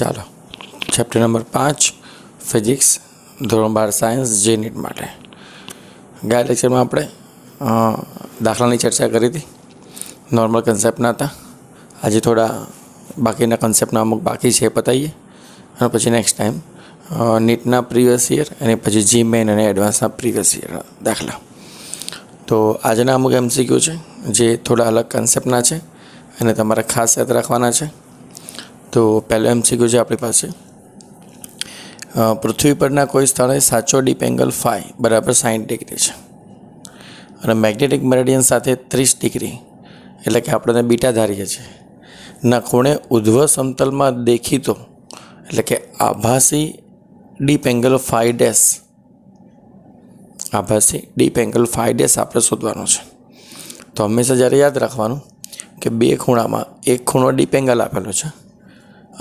ચાલો chapter number 5 physics ધોરણ 12 science જે નીટ માટે ગયા લેક્ચરમાં આપણે દાખલાની ચર્ચા કરી હતી. નોર્મલ કન્સેપ્ટના હતા. આજે થોડા બાકીના કન્સેપ્ટના અમુક બાકી છે એ પતાવીએ અને પછી નેક્સ્ટ ટાઈમ નીટના પ્રીવિયસ યર અને પછી જી મેન અને એડવાન્સના પ્રીવિયસ યર દાખલા. તો આજના અમુક MCQ છે જે થોડા અલગ કન્સેપ્ટના છે અને તમારે ખાસ યાદ રાખવાના છે. તો પહેલો MCQ છે આપણી પાસે, પૃથ્વી પરના કોઈ સ્થળે સાચો ડીપ એંગલ ફાઈ બરાબર 60 ડિગ્રી છે અને મેગ્નેટિક મેરિડિયન સાથે 30 ડિગ્રી એટલે કે આપણે બીટા ધારીએ છીએ ના ખૂણે ઉધ્વ સમતલમાં દેખીતો એટલે કે આભાસી ડીપ એંગલ ફાઈ ડેશ આપણે શોધવાનો છે. તો હંમેશા જ્યારે યાદ રાખવાનું કે બે ખૂણામાં એક ખૂણો ડીપ એંગલ આપેલો છે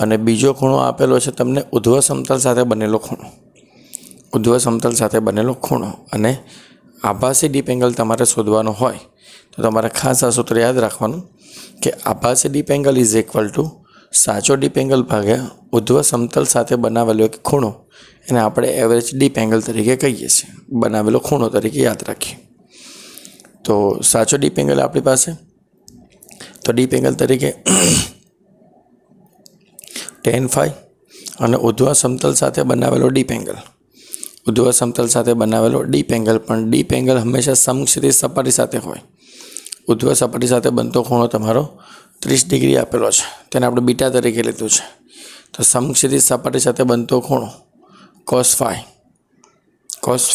અને બીજો ખૂણો આપેલો છે તમને ઉધ્વ સમતલ સાથે બનેલો ખૂણો અને આભાસી ડીપ એંગલ તમારે શોધવાનો હોય તો તમારે ખાસ આ સૂત્ર યાદ રાખવાનું કે આભાસી dip angle is equal to સાચો ડીપ એંગલ ભાગ્યા ઉધ્વ સમતલ સાથે બનાવેલો એક ખૂણો, એને આપણે એવરેજ ડીપ એંગલ તરીકે કહીએ છીએ, બનાવેલો ખૂણો તરીકે યાદ રાખીએ. તો સાચો ડીપ એંગલ આપણી પાસે, તો ડીપ એંગલ તરીકે tan phi અને ઉધ્વ સમતલ સાથે બનાવેલો ડીપ એંગલ, પણ ડીપ એંગલ હંમેશા સમક્ષિતિજ સપાટી સાથે હોય. ઉધ્વ સપાટી સાથે બનતો ખૂણો તમારો 30 ડિગ્રી આપેલો છે, તેને આપણે બીટા તરીકે લીધું છે. તો સમક્ષિતિજ સપાટી સાથે બનતો ખૂણો cos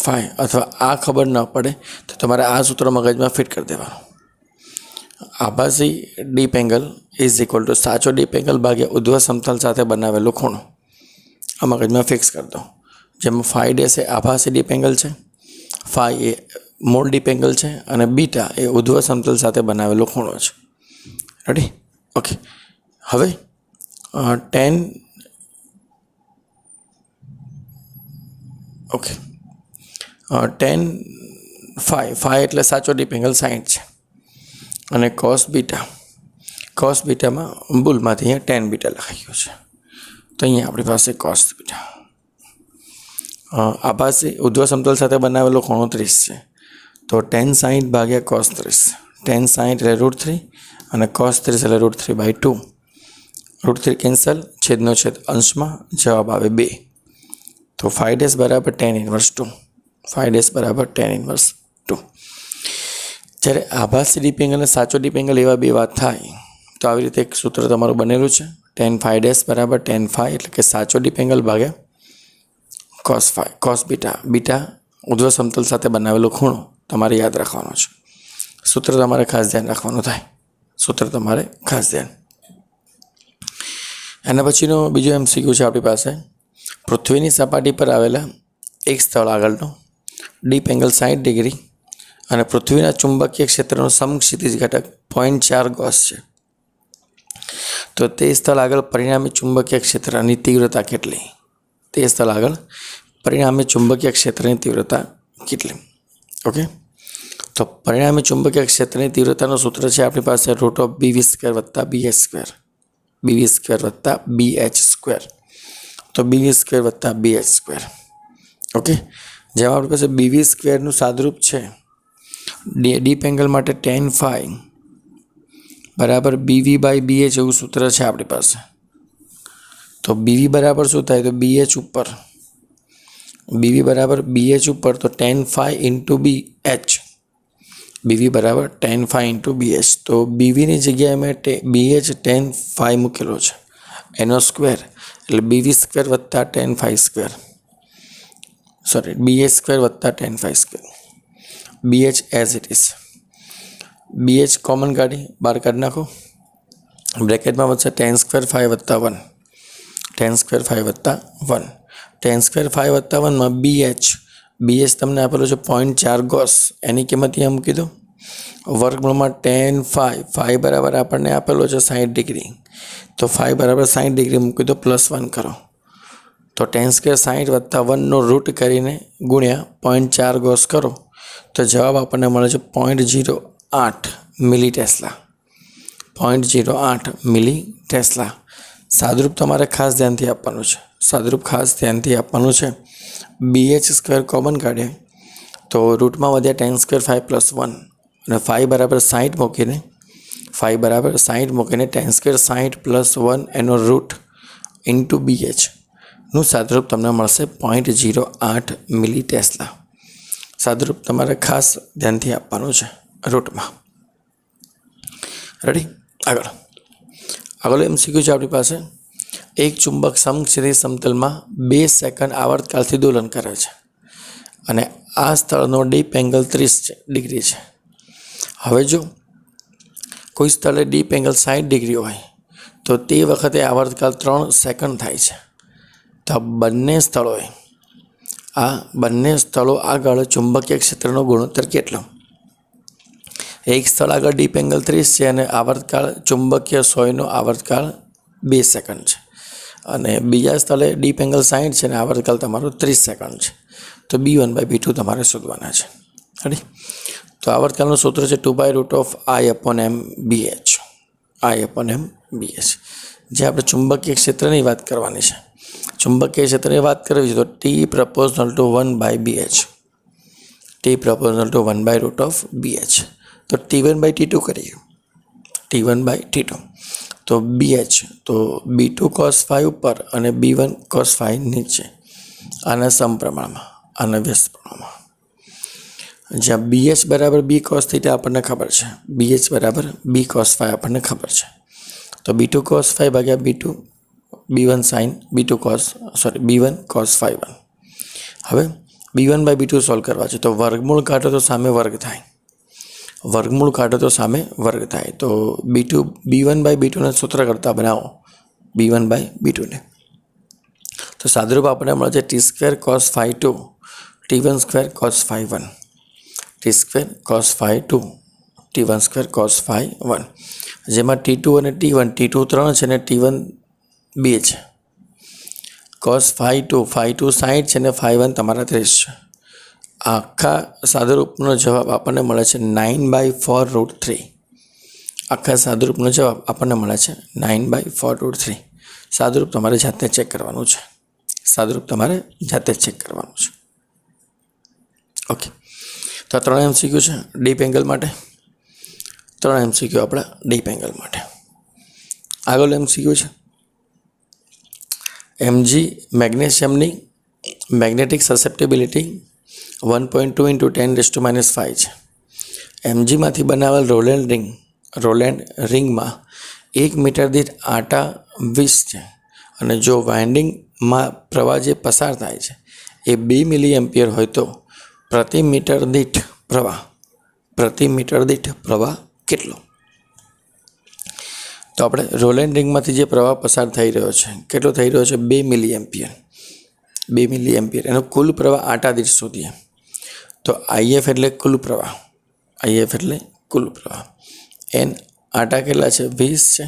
phi અથવા આ ખબર ન પડે તો તમારે આ સૂત્ર મગજમાં ફિટ કરી દેવાનું. આભાસી dip angle is equal to સાચો ડીપ એંગલ ભાગ્યા ઉધ્વ સમતલ સાથે બનાવેલો ખૂણો, આ મગજમાં ફિક્સ કરી દો. જેમાં ફાઈ ડેશ એ આભાસી ડીપ એંગલ છે, ફાઈ એ મૂળ ડીપ એંગલ છે અને બીટા એ ઉધ્વ સમતલ સાથે બનાવેલો ખૂણો છે. રેડી? ઓકે. હવે tan phi એટલે સાચો ડીપ એંગલ 60 છે અને cos બીટામાં ભૂલમાંથી અહીંયા tan બીટા લખાયું છે, તો અહીંયા આપણી પાસે cos બીટા. આભાસી ઉધ્વ સમતલ સાથે બનાવેલો ખૂણો 30 છે, તો tan 60 ભાગ્યા cos 30, tan 60 એટલે √3 અને cos 30 એટલે √3/2. √3 કેન્સલ, છેદનો છેદ અંશમાં, જવાબ આવે 2. તો phi ડેશ બરાબર tan inverse 2. જ્યારે આભાસી ડીપ એંગલ અને સાચો ડીપ એંગલ એવા બે વાત થાય તો આવી રીતે એક સૂત્ર તમારું બનેલું છે, tan phi ડેશ બરાબર tan phi એટલે કે સાચો ડીપ એંગલ ભાગ્યા cos બીટા ઉધ્વ સમતલ સાથે બનાવેલો ખૂણો તમારે યાદ રાખવાનો છે. સૂત્ર તમારે ખાસ ધ્યાન રાખવાનું થાય, એના પછીનો બીજો MCQ છે આપણી પાસે, પૃથ્વીની સપાટી પર આવેલા એક સ્થળ આગળનો ડીપ એંગલ 60 ડિગ્રી અને પૃથ્વીના ચુંબકીય ક્ષેત્રનો સમક્ષિતિજ ઘટક 0.4 ગોસ છે. તો તે સ્થળ આગળ પરિણામી ચુંબકીય ક્ષેત્રની તીવ્રતા કેટલી? ઓકે. તો પરિણામી ચુંબકીય ક્ષેત્રની તીવ્રતાનું સૂત્ર છે આપણી પાસે √BV² વત્તા BH². તો BV² વત્તા BH². ઓકે. જેમાં આપણી પાસે BV² સાદરૂપ છે ડીપ એંગલ માટે tan phi બરાબર BV/BH એવું સૂત્ર છે આપણી પાસે. તો BV બરાબર શું થાય? તો BH ઉપર, તો tan phi into BH, તો BVની જગ્યાએ મેં BH tan phi મૂકેલો છે, એનો સ્ક્વેર એટલે BV² વત્તા tan phi સ્ક્વેર, BH² વત્તા tan phi square. BH as it is, BH common કાઢી બહાર કાઢી નાખો, બ્રેકેટમાં વધશે tan² phi વત્તા 1, tan² phi વત્તા 1માં BH તમને આપેલો છે 0.4 ગોસ, એની કિંમત અહીંયા મૂકી દો. વર્ગમૂળમાં tan phi બરાબર આપણને આપેલો છે 60 ડિગ્રી, તો phi બરાબર 60 ડિગ્રી મૂકી દો, +1 કરો. તો tan² 60 વત્તા 1નો રૂટ કરીને ગુણ્યા 0.4 ગોસ કરો તો જવાબ આપણને મળે છે 0.08 મિલી ટેસ્લા. 0.08 મિલી ટેસ્લા સાદુરૂપ તમારે ખાસ ધ્યાનથી આપવાનું છે. સાદુરૂપ ખાસ ધ્યાનથી આપવાનું છે. BH² કોમન કાઢીએ તો રૂટમાં વધ્યા tan² 5 + 1 અને 5 બરાબર 60 મૂકીને 5 બરાબર 60 મૂકીને tan² 60 + 1 એનો રૂટ ઇન્ટુ BH નું સાદુરૂપ તમને મળશે 0.08 મિલી ટેસ્લા. સાદુરૂપ તમારે ખાસ ધ્યાનથી આપવાનું છે રૂટમાં. રેડી? આગળ MCQ છે આપણી પાસે. એક ચુંબક સમક્ષિતિજ સમતલમાં 2 સેકન્ડ આવર્તકાળથી દોલન કરે છે અને આ સ્થળનો ડીપ એંગલ 30 ડિગ્રી છે. હવે જો કોઈ સ્થળે ડીપ એંગલ 60 ડિગ્રી હોય તો તે વખતે આવર્તકાળ 3 સેકન્ડ થાય છે. તો આ બંને સ્થળો આગળ ચુંબકીય ક્ષેત્રનો ગુણોત્તર કેટલો? એક સ્થળ આગળ ડીપ એંગલ 30 છે અને આવર્તકાળ ચુંબકીય સોયનો આવર્તકાળ 2 સેકન્ડ છે અને બીજા સ્થળે ડીપ એંગલ 60 છે અને આવર્તકાળ તમારો 30 સેકન્ડ છે. તો B1/B2 તમારે શોધવાના છે. રેડી? તો આવર્તકાળનું સૂત્ર છે 2√I/m/BH. I/m/BH. જે આપણે ચુંબકીય ક્ષેત્રની વાત કરવાની છે. ચુંબકીય ક્ષેત્રની વાત કરવી છે તો T = 1/BH. T = 1/√BH. તો T1/T2 કરીએ. T1/T2 તો BH તો B2 cos phi ઉપર અને B1 cos phi નીચે, આના સમપ્રમાણમાં, આના વ્યસ્ત પ્રમાણમાં. જ્યાં BH બરાબર B cos θ આપણને ખબર છે, BH બરાબર B cos phi આપણને ખબર છે. તો B2 cos phi ભાગ્યા B1 sin B1 cos phi 1. હવે B1/B2 સોલ્વ કરવા છે તો વર્ગમૂળ કાઢો તો સામે વર્ગ થાય. વર્ગમૂળ કાઢો તો સામે વર્ગ થાય. તો B1/B2ના સૂત્ર કરતાં બનાવો B1/B2 ને. તો સાદુરૂપ આપણને મળે છે T² cos phi 2 T1² cos phi 1. T² cos phi 2 T1² cos phi 1. જેમાં T2 અને T1, T2 3 છે અને T1 2 છે. cos phi 2 60 છે અને phi 1 તમારા 30 છે. આખા સાદુરૂપનો જવાબ આપણને મળે છે 9/4√3. આખા સાદુરૂપનો જવાબ આપણને મળે છે 9/4√3. સાદુરૂપ તમારે જાતે ચેક કરવાનું છે. ઓકે. તો આ 3 MCQ છે ડીપ એંગલ માટે. 3 MCQ આપણા ડીપ એંગલ માટે. આગળ MCQ છે Mg મેગ્નેશિયમની મેગ્નેટિક સસેપ્ટિબિલિટી 1.2 × 10⁻⁵ છે. Mgમાંથી બનાવેલ રોલેન્ડ રિંગમાં 1 મીટર દીઠ આટા 20 છે અને જો વાઇન્ડિંગમાં પ્રવાહ જે પસાર થાય છે એ 2 મિલી હોય તો પ્રતિ મીટર દીઠ પ્રવાહ કેટલો? તો આપણે રોલેન્ડ રિંગમાંથી જે પ્રવાહ પસાર થઈ રહ્યો છે કેટલો થઈ રહ્યો છે? 2 મિલી એમ્પિયર. એનો કુલ પ્રવાહ આટા દીઠ શોધીએ. તો IF એટલે કુલ પ્રવાહ. N આટા કેટલા છે? 20 છે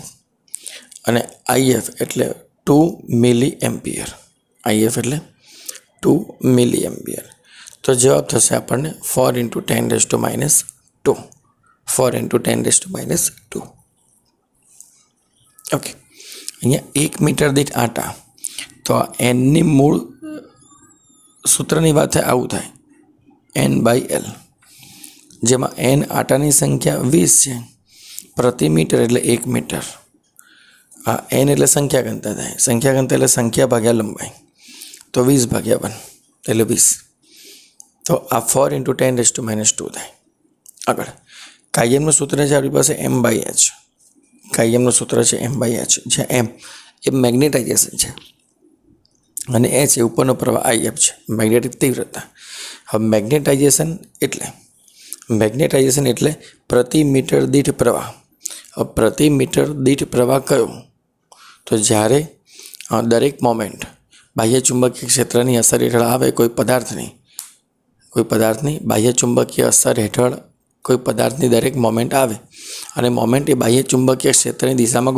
અને IF એટલે 2 મિલી એમ્પિયર. તો જવાબ થશે આપણને 4 × 10⁻². 4 × 10⁻². ઓકે. અહીંયા 1 મીટર દીઠ આટા. તો આ Nની મૂળ સૂત્રની વાત થાય આવું થાય N/L, જેમાં N આટાની સંખ્યા 20 છે, પ્રતિ મીટર એટલે 1 મીટર. આ N એટલે સંખ્યા ઘનતા થાય. સંખ્યા ઘનતા એટલે સંખ્યા ભાગ્યા લંબાઈ. તો 20/1 એટલે 20. તો આ 4 × 10⁻² થાય. આગળ કાયમનું સૂત્ર છે આપણી પાસે M/H. કાયમનું સૂત્ર છે M/H, જ્યાં M એ મેગ્નેટાઇઝેશન છે અને H એ ઉપરનો પ્રવાહ IF છે, મેગ્નેટિક તીવ્રતા. હવે મેગ્નેટાઇઝેશન એટલે પ્રતિ મીટર દીઠ પ્રવાહ. હવે પ્રતિ મીટર દીઠ પ્રવાહ કયો? તો જ્યારે દરેક મોમેન્ટ બાહ્ય ચુંબકીય ક્ષેત્રની અસર હેઠળ આવે કોઈ પદાર્થની બાહ્ય ચુંબકીય અસર હેઠળ કોઈ પદાર્થની દરેક મોમેન્ટ આવે અને મોમેન્ટ એ બાહ્ય ચુંબકીય ક્ષેત્રની દિશામાં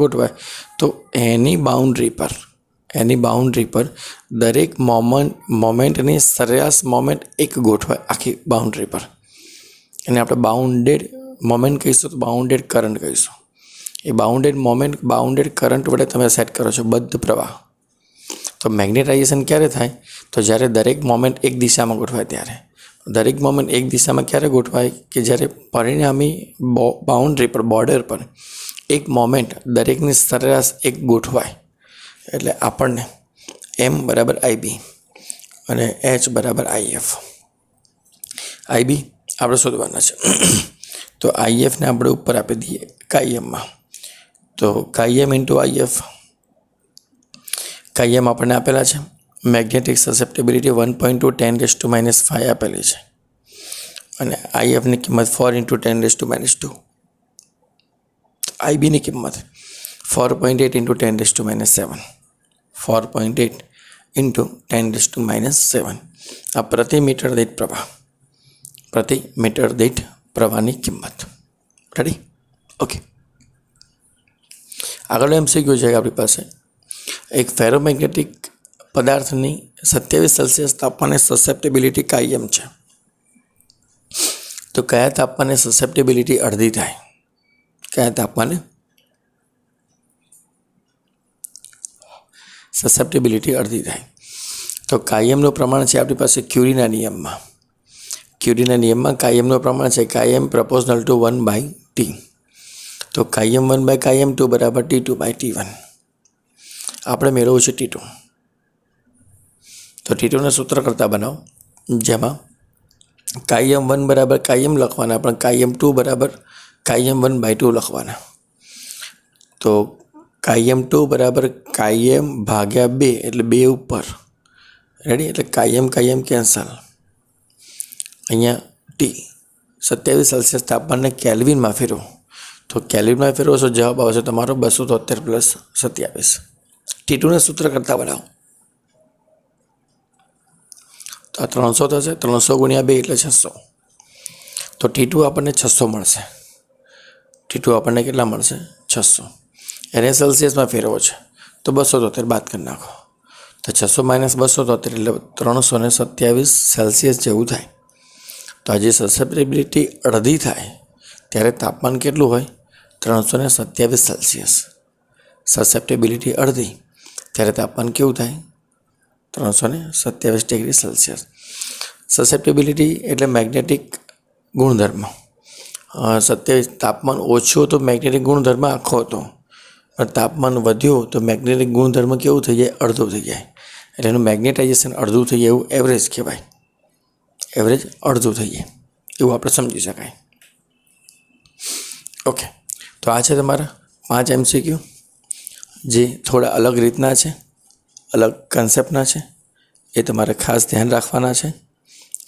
ગોઠવાય તો એની બાઉન્ડ્રી પર દરેક મોમેન્ટની સરેરાશ મોમેન્ટ એક ગોઠવાય આખી બાઉન્ડ્રી પર. એને આપણે બાઉન્ડેડ મોમેન્ટ કહીશું તો બાઉન્ડેડ કરંટ કહીશું. એ બાઉન્ડેડ મોમેન્ટ બાઉન્ડેડ કરંટ વડે તમે સેટ કરો છો બદ્ધ પ્રવાહ. તો મેગ્નેટાઇઝેશન ક્યારે થાય? તો જ્યારે દરેક મોમેન્ટ એક દિશામાં ગોઠવાય ત્યારે. દરેક મોમેન્ટ એક દિશામાં ક્યારે ગોઠવાય? કે જ્યારે પરિણામી બાઉન્ડ્રી પર બોર્ડર પર એક મોમેન્ટ દરેકની સરેરાશ એક ગોઠવાય એટલે આપણને એમ બરાબર આઈબી અને એચ બરાબર આઈએફ. આઈબી આપણે શોધવાના છે. તો આઈએફને આપણે ઉપર આપી દઈએ કાયમમાં. તો કાયમ ઇન્ટુ આઈએફ. કાયમ આપણને આપેલા છે મેગ્નેટિક સસેપ્ટેબિલિટી 1.2 10⁻⁵ આપેલી છે અને આઈએફની કિંમત 4 × 10⁻². આઈબીની કિંમત 4.8 × 10⁻⁷. 4.8 × 10⁻⁷. આ પ્રતિ મીટર દીઠ પ્રવાહ. પ્રતિ મીટર દીઠ પ્રવાહની કિંમત. રેડી? ઓકે. આગળ MCQ છે આપણી પાસે એક ફેરોમેગ્નેટિક પદાર્થની 27 °C તાપમાને સસેપ્ટેબિલિટી કાયમ છે. તો કયા તાપમાને સસેપ્ટેબિલિટી અડધી થાય? કયા તાપમાને સસેપ્ટેબિલિટી અડધી થાય? તો કાયમનું પ્રમાણ છે આપણી પાસે ક્યુરીના નિયમમાં. ક્યુરીના નિયમમાં કાયમનું પ્રમાણ છે કાયમ પ્રપોઝનલ ટુ 1/T. તો કાયમ 1/કાયમ 2 બરાબર T2/T1. આપણે મેળવવું છે T2. તો T2ને સૂત્ર કરતા બનાવો જેમાં કાયમ 1 બરાબર કાયમ લખવાના પણ કાયમ 2 બરાબર કાયમ 1/2 લખવાના. તો કાયમ 2 બરાબર કાયમ ભાગ્યા 2 એટલે 2 ઉપર. રેડી? એટલે કાયમ કાયમ કેન્સલ. અહીંયા T 27 °C તાપમાનને કેલ્વિનમાં ફેરવો. તો કેલ્વિનમાં ફેરવો છો જવાબ આવશે તમારો 273 + 27. T2ને સૂત્ર કરતા બનાવો. તો આ 300 થશે. 300 × 2 એટલે 600. તો T2 આપણને 600 મળશે. T2 આપણને કેટલા મળશે? 600. એને સેલ્સિયસમાં ફેરવો છે તો 273 બાદ કરી નાખો. તો 600 - 273 એટલે 327 °C જેવું થાય. તો આજે સસેપ્ટેબિલિટી અડધી થાય ત્યારે તાપમાન કેટલું હોય? 327 °C. સસેપ્ટેબિલિટી અડધી ત્યારે તાપમાન કેવું થાય? 327 °C. સસેપ્ટેબિલિટી એટલે મેગ્નેટિક ગુણધર્મ. 27 તાપમાન ઓછું તો મેગ્નેટિક ગુણધર્મ આખો હતો, પણ તાપમાન વધ્યું તો મેગ્નેટિક ગુણધર્મ કેવું થઈ જાય? અડધું થઈ જાય. એટલે એનું મેગ્નેટાઇઝેશન અડધું થઈ જાય એવું એવરેજ કહેવાય. એવરેજ અડધું થઈ જાય એવું આપણે સમજી શકાય. ઓકે. તો આ છે તમારા 5 MCQ જે થોડા અલગ રીતના છે, અલગ કન્સેપ્ટના છે. એ તમારે ખાસ ધ્યાન રાખવાના છે.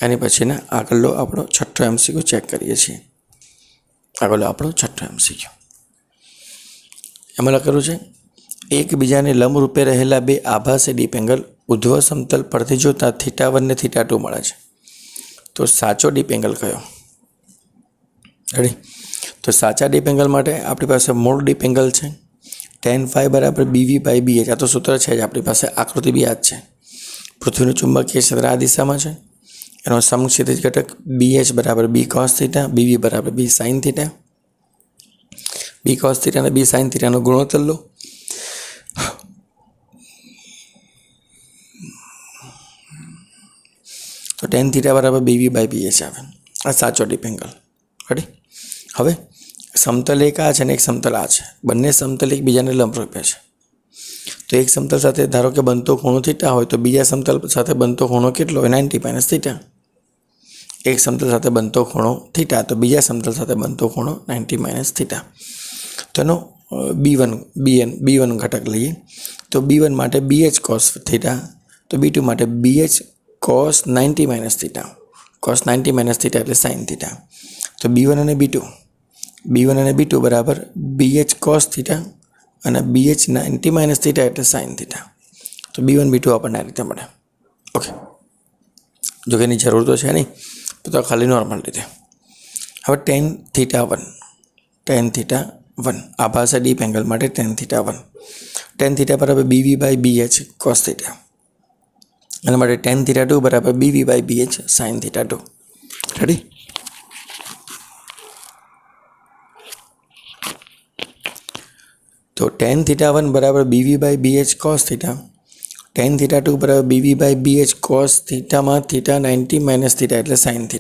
એની પછીના આગળનો આપણો 6થો MCQ ચેક કરીએ છીએ. આગળનો આપણો 6થો MCQ એમાં લખેલું છે એકબીજાને લંબરૂપે રહેલા બે આભાસી ડીપ એંગલ ઉધ્વ સમતલ પરથી જોતા θ1 ને θ2 મળે છે. તો સાચો ડીપ એંગલ કયો? રેડી? તો સાચા ડીપ એંગલ માટે આપણી પાસે મૂળ ડીપ એંગલ છે tan phi બરાબર BV/BH. આ તો સૂત્ર છે જ આપણી પાસે, આકૃતિ બી યાદ છે. પૃથ્વીનું ચુંબકીય ક્ષેત્ર આ દિશામાં છે. એનો સમક્ષિતિજ ઘટક BH બરાબર B cos θ, BV બરાબર B sin θ. B cos θ અને B sin θ નો ગુણોત્તર લો. તો tan θ બરાબર BV/BH આવે. આ સાચો ડીપ એંગલ. રેડી? હવે સમતલ એક આ છે અને એક સમતલ આ છે. બંને સમતલ એકબીજાને લંબરૂપે છે. તો એક સમતલ સાથે ધારો કે બનતો ખૂણો θ હોય તો બીજા સમતલ સાથે બનતો ખૂણો કેટલો હોય? 90 - θ. એક સમતલ સાથે બનતો ખૂણો θ તો બીજા સમતલ સાથે બનતો ખૂણો 90 - θ. તો એનો B1 ઘટક લઈએ. તો B1 માટે BH cos θ, તો B2 માટે BH cos 90 - θ. cos 90 - θ એટલે sin θ. તો B1 અને B2 બરાબર BH cos θ અને BH 90 - θ એટલે sin θ. તો B1 B2 આપણને આ રીતે મળે. ઓકે. જો કે એની જરૂર તો છે નહીં, તો ખાલી નોર્મલ રીતે. હવે tan θ1 આભાસી ડીપ એંગલ માટે tan θ1. tan θ બરાબર BV/BH cos θ. એના માટે tan θ2 બરાબર BV/BH sin θ2. રેડી? તો tan θ1 બરાબર BV/BH cos θ, tan θ2 બરાબર BV/BH cos θમાં θ90 માઇનસ θ એટલે sin θ.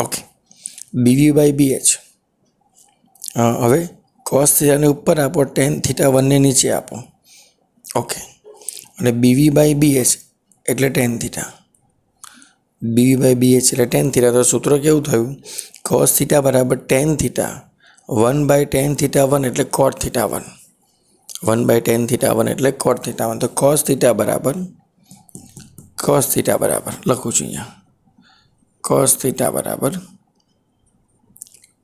Okay, BV/BH. હવે cos θને ઉપર આપો, tan θ1ને નીચે આપો. ઓકે, અને BV/BH એટલે tan θ, BV/BH એટલે tan θ. તો સૂત્ર કેવું થયું? cos θ બરાબર tan θ 1/tan θ1 એટલે cot θ1, 1/tan θ1 એટલે cot θ1. તો cos θ બરાબર લખું છું અહીંયા, cos θ બરાબર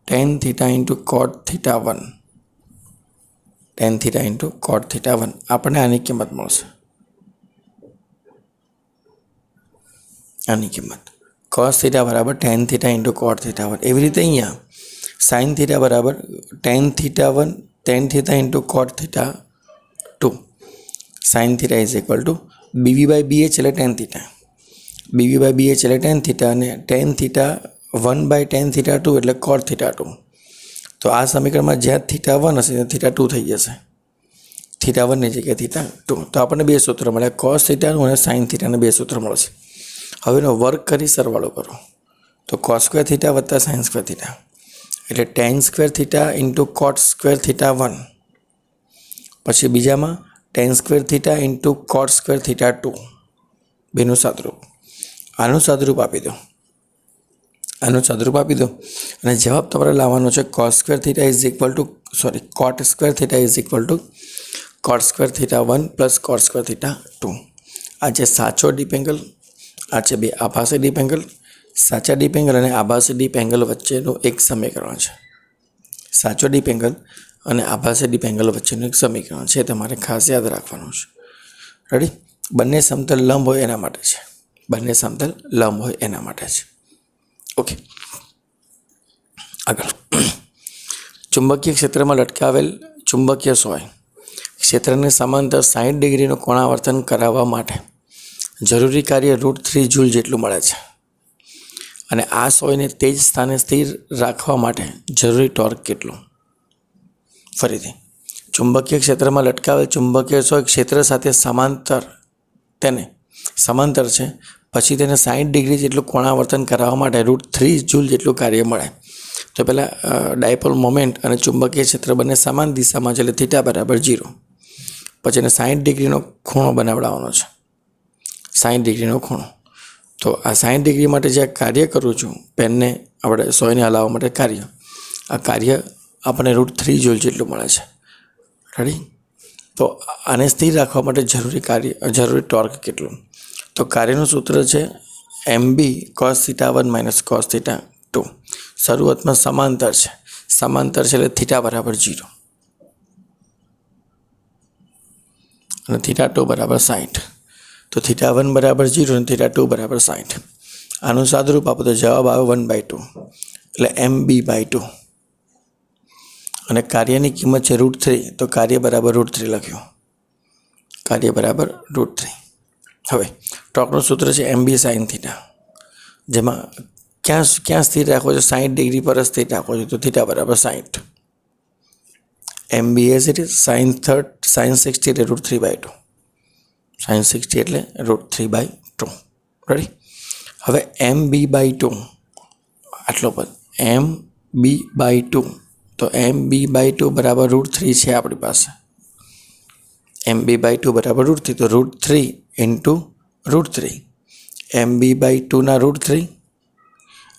tan θ into cot θ1, tan θ into cot θ1. આપણને આની કિંમત મળશે, આની કિંમત cos θ બરાબર tan θ ઇન્ટુ cot θ1. એવી રીતે અહીંયા sin θ બરાબર tan θ into cot θ2. sin θ is equal to BV/BH એટલે tan θ, BV/BH એટલે tan θ, અને tan θ 1/tan θ2 એટલે cot θ2. તો આ સમીકરણમાં જ્યાં θ1 હશે ત્યાં θ2 થઈ જશે, θ1ની જગ્યાએ θ2. તો આપણને બે સૂત્ર મળ્યા, cos θનું અને sin θના બે સૂત્ર મળશે. હવે એનો વર્ક કરી સરવાળો કરો, તો cos સ્ક્વેર θ વત્તા sin સ્ક્વેર θ એટલે tan square θ into cot square θ1. પછી બીજામાં tan square θ into cot square θ2. બેનું સાદરૂપ, આનું સાદરૂપ આપી દો, આનું સાદરૂપ આપી દો, અને જવાબ તમારે લાવવાનો છે cos square θ is equal to cot square θ is equal to cot square θ1 plus cot square θ2. આ છે સાચો ડીપ એંગલ, આ છે બે આભાસી ડીપ એંગલ. સાચા ડીપ એંગલ અને આભાસી ડીપ એંગલ વચ્ચેનું એક સમીકરણ છે, સાચો ડીપ એંગલ અને આભાસી ડીપ એંગલ વચ્ચેનું એક સમીકરણ છે, તમારે ખાસ યાદ રાખવાનું છે. રેડી? બંને સમતલ લંબ હોય એના માટે છે, બંને સમતલ લંબ હોય એના માટે છે. ઓકે, આગળ ચુંબકીય ક્ષેત્રમાં લટકાવેલ ચુંબકીય સોય ક્ષેત્રને સમાંતર 60 ડિગ્રીનું કોણાવર્તન કરાવવા માટે જરૂરી કાર્ય √3 જૂલ જેટલું મળે છે, અને આ સોયને તે જ સ્થાને સ્થિર રાખવા માટે જરૂરી ટોર્ક કેટલું? ફરીથી, ચુંબકીય ક્ષેત્રમાં લટકાવેલ ચુંબકીય સોય ક્ષેત્ર સાથે સમાંતર છે, પછી તેને 60 ડિગ્રી જેટલું કોણાવર્તન કરાવવા માટે √3 જૂલ જેટલું કાર્ય મળે. તો પહેલાં ડાયપોલ મોમેન્ટ અને ચુંબકીય ક્ષેત્ર બંને સમાન દિશામાં છે, એટલે θ બરાબર 0. પછી એને 60 ડિગ્રીનો ખૂણો બનાવડાવવાનો છે, 60 ડિગ્રીનો ખૂણો. તો આ 60 ડિગ્રી માટે જે કાર્ય કરું છું, પેનને આપણે સોયને હલાવવા માટે કાર્ય, આ કાર્ય આપણને √3 જૂલ જેટલું મળે છે. રેડી? તો આને સ્થિર રાખવા માટે જરૂરી ટોર્ક કેટલું? તો કાર્યનું સૂત્ર છે mb cos θ1 માઇનસ cos θ2. શરૂઆતમાં સમાંતર છે એટલે θ બરાબર 0 અને θ2 બરાબર 60. તો θ1 બરાબર 0 અને θ2 બરાબર 60. આનું સાદરૂપ આપો તો જવાબ આવે 1/2 એટલે mb/2. અને કાર્યની કિંમત છે √3, તો કાર્ય બરાબર √3 લખ્યું, કાર્ય બરાબર √3. હવે ટોર્કનું સૂત્ર છે mb sin θ, જેમાં ક્યાં સ્થિર રાખવો છે? 60 ડિગ્રી પર સ્થિર રાખવો છે, તો θ બરાબર 60. mb as it is, sin 60 એટલે √3/2, sin 60 એટલે √3/2. રેડી? હવે mb/2 આટલો પદ mb/2, તો mb/2 બરાબર √3 છે આપણી પાસે, mb/2 બરાબર √3, તો √3 ઇન્ટુ √3, mb/2 ના √3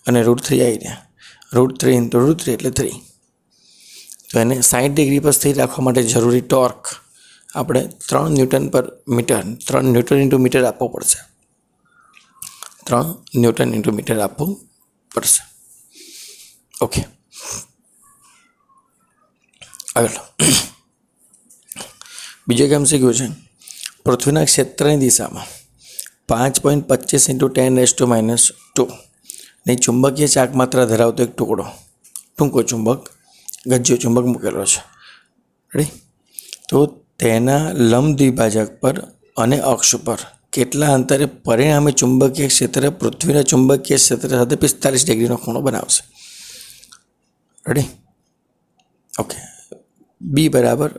અને √3 આવી રહ્યા, √3 ઇન્ટુ √3 એટલે 3. તો એને 60 ડિગ્રી પર સ્થિર રાખવા માટે જરૂરી ટોર્ક આપણે 3 ન્યૂટન પર મીટર, 3 ન્યૂટન ઇન્ટુ મીટર આપવો પડશે, 3 ન્યૂટન ઇન્ટુ મીટર આપવું પડશે. ઓકે, આગળ બીજો એક MCQ છે. પૃથ્વીના ક્ષેત્રની દિશામાં 5.25 × 10⁻². ની ચુંબકીય ચાક માત્રા ધરાવતો એક ટુકડો, ટૂંકો ચુંબક, ગજ્જો ચુંબક મૂકેલો છે. રેડી? તો તેના લંબ દ્વિભાજક પર અને અક્ષ પર કેટલા અંતરે પરિણામી ચુંબકીય ક્ષેત્ર પૃથ્વીના ચુંબકીય ક્ષેત્ર સાથે 45 ડિગ્રીનો ખૂણો બનાવશે? રેડી? ઓકે, બી બરાબર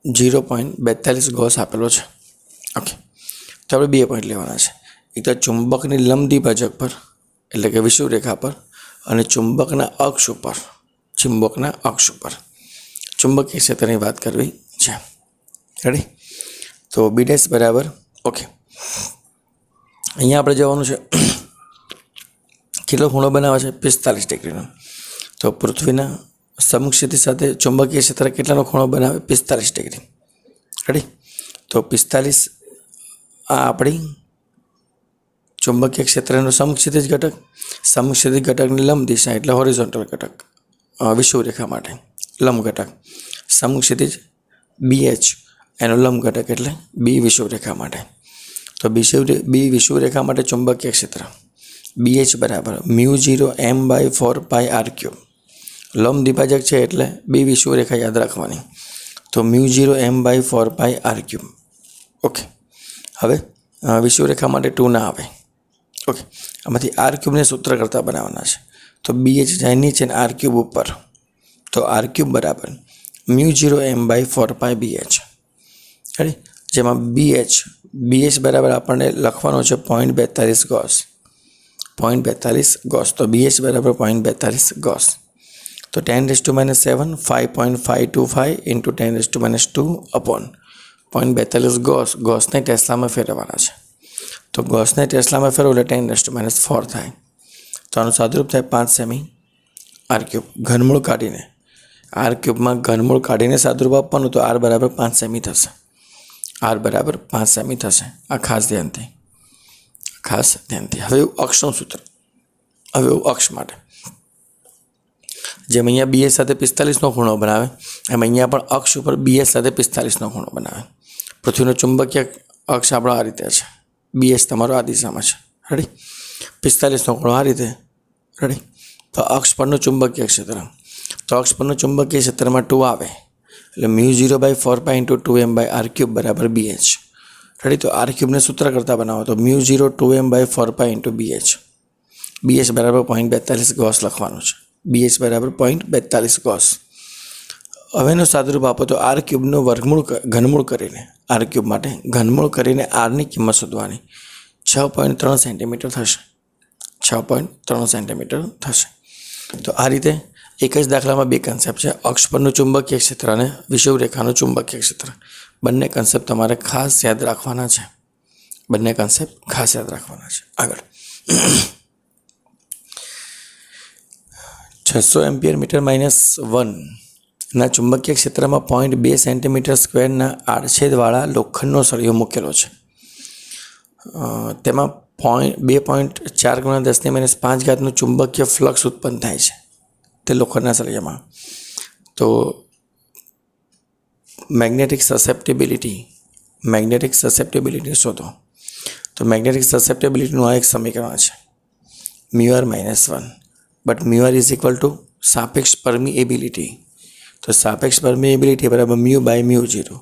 0.42 ગોસ આપેલો છે. ઓકે, તો આપણે 2 પોઈન્ટ લેવાના છે. એક તો ચુંબકની લંબ દ્વિભાજક પર એટલે કે વિષુવરેખા પર અને ચુંબકના અક્ષ ઉપર ચુંબકીય ક્ષેત્રની વાત કરવી છે. રેડી? તો બી ડેશ બરાબર ઓકે, અહીંયા આપણે જવાનું છે કેટલો ખૂણો બનાવે છે 45 ડિગ્રીનો. તો પૃથ્વીના સમક્ષિતિજ સાથે ચુંબકીય ક્ષેત્ર કેટલાનો ખૂણો બનાવે 45 ડિગ્રી. રેડી? તો 45 આ આપણી ચુંબકીય ક્ષેત્રનો સમક્ષિતિજ ઘટકની લંબ દિશા એટલે હોરિઝોન્ટલ ઘટક વિષુવરેખા માટે લંબ ઘટક, સમક્ષિતિજ BH એનો લંબ ઘટક એટલે બી વિષુવરેખા માટે. તો બી વિષુવરેખા માટે ચુંબકીય ક્ષેત્ર BH બરાબર μ0m/4πr3. લંબ દ્વિભાજક છે એટલે બી વિષુવરેખા યાદ રાખવાની. તો μ0m/4πr3. ઓકે, હવે વિષુવરેખા માટે 2 ના આવે. ઓકે, આમાંથી r3ને સૂત્ર કરતાં બનાવવાના છે. તો BH જાય નીચે ને r3 ઉપર. તો r3 બરાબર μ0m/4πBH. રેડી? જેમાં BH બરાબર આપણને લખવાનો છે 0.42 ગોસ. 0.42 ગોસ. તો BH બરાબર 0.42 ગોસ. તો 10⁻⁷ 5.525 × 10⁻² અપોન 0.42 ગોસ. ગોસને ટેસ્લામાં ફેરવવાના છે. તો ગોસને ટેસ્લામાં ફેરવો એટલે 10⁻⁴ થાય. તો આનું સાદુરૂપ થાય 5 સેમી r3. ઘનમૂળ કાઢીને સાદુરૂપ આપવાનું તો r બરાબર 5 સેમી થશે. આ ખાસ ધ્યાનથી. હવે અક્ષનું સૂત્ર. હવે અક્ષ માટે જેમ અહીંયા BH સાથે 45નો ખૂણો બનાવે એમ અહીંયા પણ અક્ષ ઉપર BH સાથે 45નો ખૂણો બનાવે. પૃથ્વીનો ચુંબકીય અક્ષ આપણો આ રીતે છે, BH તમારો આ દિશામાં છે. રેડી? 45નો ખૂણો આ રીતે. રેડી? તો અક્ષ પરનું ચુંબકીય ક્ષેત્ર, તો અક્ષ પરનું ચુંબકીય ક્ષેત્રમાં 2 આવે એટલે μ0/4π × 2m/r3 બરાબર BH. રેડી? તો r3ને સૂત્ર કરતાં બનાવો તો μ0 2m/4π × BH. BH બરાબર 0.42 ગોસ લખવાનું છે. BH બરાબર 0.42 ગોસ. હવેનું સાદુરૂપ આપો તો r3નું ઘનમૂળ કરીને rની કિંમત શોધવાની. 6.3 સેન્ટીમીટર થશે. 6.3 સેન્ટીમીટર થશે. તો આ રીતે એક જ દાખલામાં 2 કન્સેપ્ટ છે, અક્ષ પરનું ચુંબકીય ક્ષેત્ર અને વિષુવરેખાનું ચુંબકીય ક્ષેત્ર. બંને કન્સેપ્ટ તમારે ખાસ યાદ રાખવાના છે. આગળ 600 એમ્પિયર મીટર -1 ના ચુંબકીય ક્ષેત્રમાં 0.2 સેન્ટીમીટર સ્ક્વેરના આડછેદવાળા લોખંડનો સળિયો મૂકેલો છે. તેમાં 2.4 × 10⁻⁵ ચુંબકીય ફ્લક્સ ઉત્પન્ન થાય છે તે લોખંડના સળિયામાં. તો મેગ્નેટિક સસેપ્ટિબિલિટી શોધો. તો મેગ્નેટિક સસેપ્ટિબિલિટીનું આ એક સમીકરણ છે μr - 1, બટ μr = સાપેક્ષ પરમિએબિલિટી. તો સાપેક્ષ પરમિએબિલિટી બરાબર μ/μ0.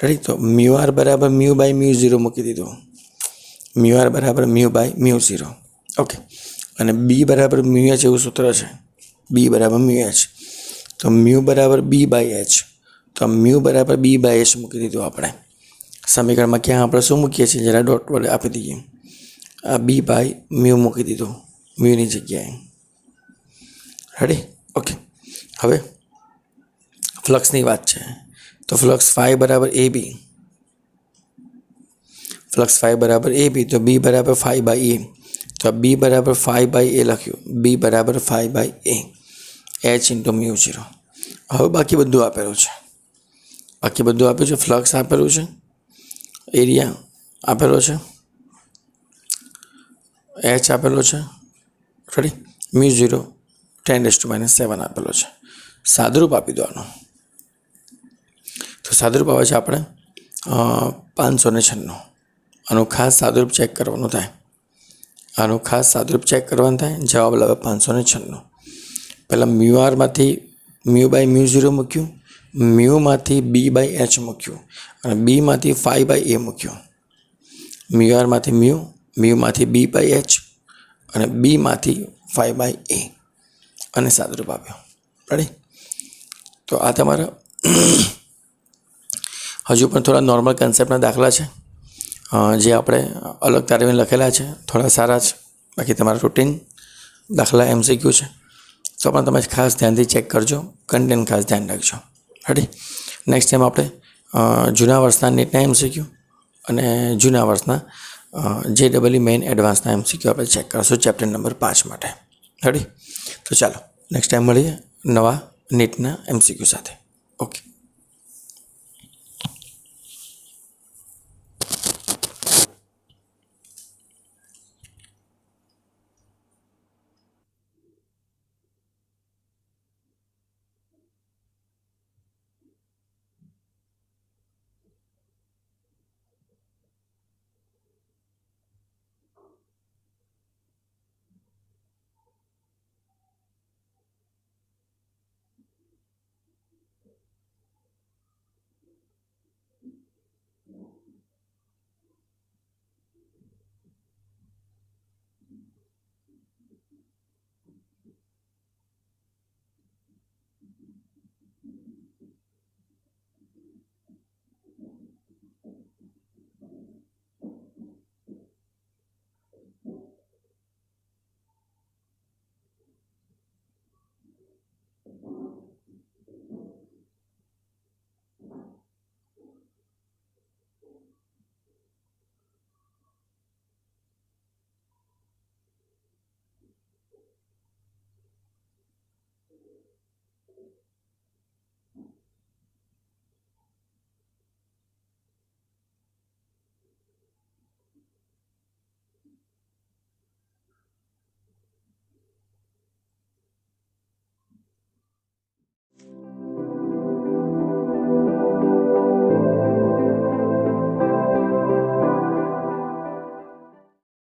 રેડી? તો μr બરાબર μ/μ0 મૂકી દીધું. μr બરાબર μ/μ0. ઓકે, અને b બરાબર μh એવું સૂત્ર છે. b બરાબર μh. તો μ બરાબર b/h. તો μ બરાબર b/h મૂકી દીધું આપણે. સમીકરણમાં ક્યાં આપણે શું મૂકીએ છીએ જરા ડોટ વડે આપી દઈએ. આ b/μ મૂકી દીધું મ્યુની જગ્યાએ. રેડી? ઓકે, હવે ફ્લક્સની વાત છે. તો ફ્લક્સ ϕ બરાબર AB. તો b બરાબર ϕ/a. તો b બરાબર ϕ/a લખ્યું. b બરાબર ϕ/a h × μ0. હવે બાકી બધું આપેલું છે. ફ્લક્સ આપેલું છે, એરિયા આપેલો છે, h આપેલો છે. રેડી? μ0 10⁻⁷ આપેલો છે. સાદુરૂપ આપી દો આનું. તો સાદુરૂપ આવે છે આપણે 596. આનું ખાસ સાદુરૂપ ચેક કરવાનું થાય. જવાબ લાવે 596. પહેલાં μrમાંથી μ/μ0 મૂક્યું, μમાંથી b/h મૂક્યું અને bમાંથી ϕ/a મૂક્યું. μrમાંથી μમાંથી b/h અને bમાંથી ϕ/a અને સાદુરૂપ આપ્યો. રેડી? તો આ તમારા હજુ પણ થોડા નોર્મલ કન્સેપ્ટના દાખલા છે જે આપણે અલગ તારવીને લખેલા છે, થોડા સારા છે. બાકી તમારા રૂટીન દાખલા MCQ છે, તો પણ તમે ખાસ ધ્યાનથી ચેક કરજો, કન્ટેન્ટ ખાસ ધ્યાન રાખજો. રેડી. નેક્સ્ટ ટાઈમ આપણે જૂના વર્ષના નીટના MCQ અને જૂના વર્ષના JEE મેઇન એડવાન્સના MCQ આપણે ચેક કરશું ચેપ્ટર નંબર 5 માટે. રેડી. તો ચાલો નેક્સ્ટ ટાઈમ મળીએ નવા નીટના MCQ સાથે. ઓકે.